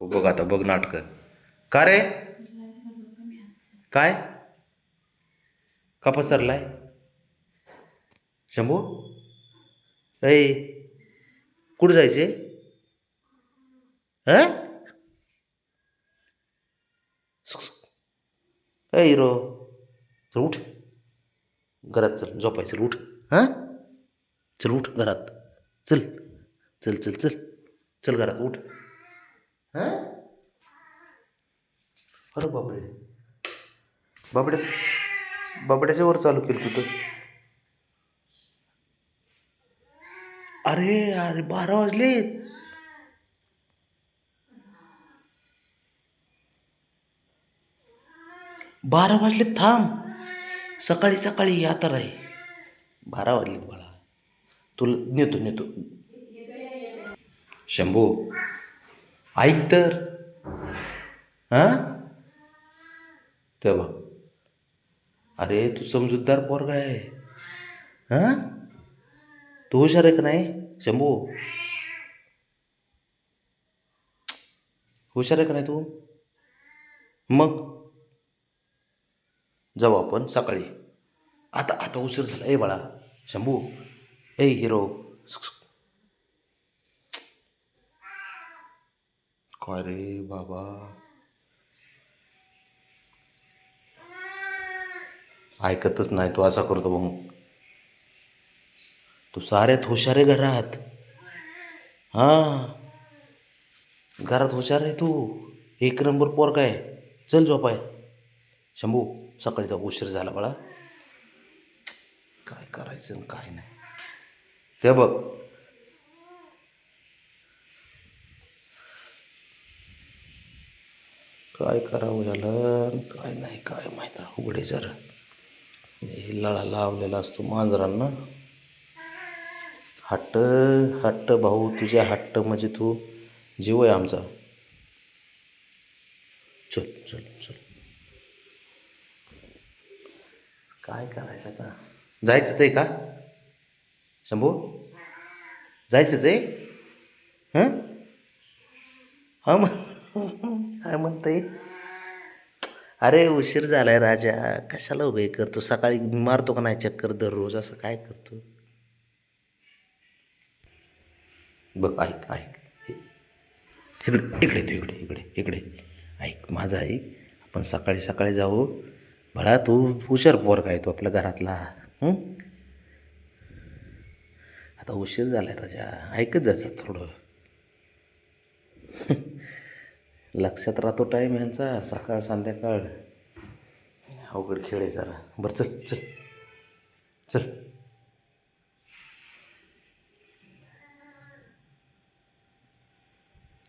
बघ आता बघ नाटक. का रे? काय? का पसरलाय शंभू? ऐ, कुठं जायचे? हा? ऐ हिरो, चल उठ. घरात चल, झोपायचं चल, उठ. हां, चल उठ घरात. चल चल चल चल चल घरात उठ. हां, अरे बापरे, बाबड्याच्या वर चालू केलं तू तर. अरे अरे 12 वाजलेत. 12 वाजलेत, थांब. सकाळी सकाळी यात्रा आहे. 12 वाजलेत बाळा. तुला नेतो नेतो. शंभू, ऐक तर. हां, ते बघ. अरे तू समजूतदार पोरगा आहे. हां, तू हुशार आहे का नाही शंभू? हुशार आहे का नाही तू? मग जाऊ आपण सकाळी. आता आता उशीर झाला. ए बाळा शंभू, ए हिरो. काय रे बाबा, ऐकतच नाही तू, असा करतो मग. तू साऱ्यात हुशार आहे घरात. हां, घरात हुशार आहे तू. एक नंबर पोरगा आहे. चल झोपाय शंभू, सकाळीचा उशीर झाला बाळा. काय करायचं आणि काय नाही ते बघ. काय करावं याला काय नाही काय माहीत. उघडे जरा हे लळा लावलेला असतो मांजरांना. हट्ट, हट्ट भाऊ, तुझ्या हट्ट म्हणजे तू जीव आहे आमचा. चल चल चल, काय करायचं आता? जायचंच आहे का शंभू? जायचंच आहे? हां हां, मग काय म्हणताय? अरे उशीर झालाय राजा, कशाला उभे करतो? सकाळी मारतो का नाही चक्कर दररोज? असं काय करतो? बघ ऐक ऐक, इकडे इकडे तू, इकडे इकडे इकडे. ऐक माझं ऐक. आपण सकाळी सकाळी जाऊ. भळा तू हुशार पोरगा आहे तू आपल्या घरातला. हं? आता उशीर झालाय राजा, ऐकत जायचं थोडं. लक्षात राहतो टाईम यांचा, सकाळ संध्याकाळ. अवघड खेळ आहे जरा. बरं चल चल चल.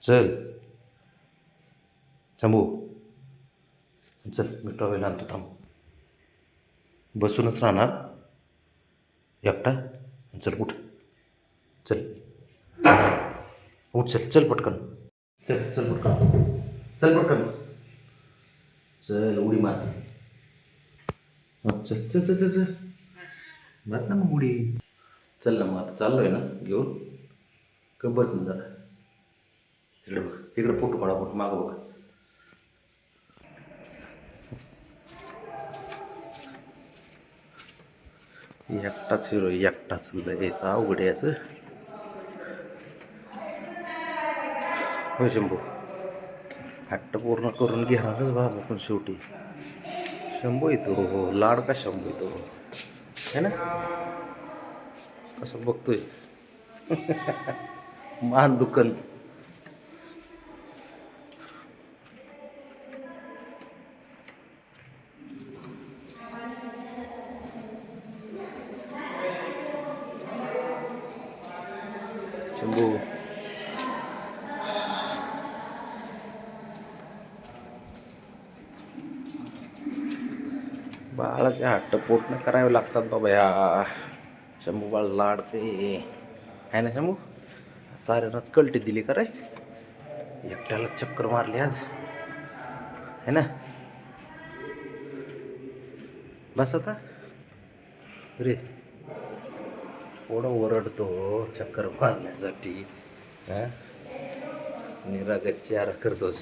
चल शंभू, चल मी टॉवेल आणतो, थांब. बसूनच राहणार एकटा? चल उठ. चल उठ, चल चल पटकन. चल चल पटकन, चल पटकन. चल उडी मार. हं, चल चल चल चल चल, मार ना मग उडी. चल ना मग, आता चाललोय ना घेऊन. का बस ना जरा. तिकडे बघ, तिकडे फोटो काढा, फोटो मागं बघ. एकटाच हिरो, एकटाच यायचं अवघड आहे याचं. हो शंभू, हट्ट पूर्ण करून घेणारच बाबा पण शेवटी. शंभू येतो हो, लाडका शंभू येतो है ना. कसं बघतोय मान दुकान. शंभू, बाळाचे हट्ट पूर्ण करावे लागतात बाबा या. शंभू बाळ लाडते आहे ना शंभू. साऱ्यानंच कलटी दिली का रे? एकट्याला चक्कर मारली आज है ना. बस आता रे, थोडं ओरडतो चक्कर मारण्यासाठी. हां, निरागस चेहरा करतोस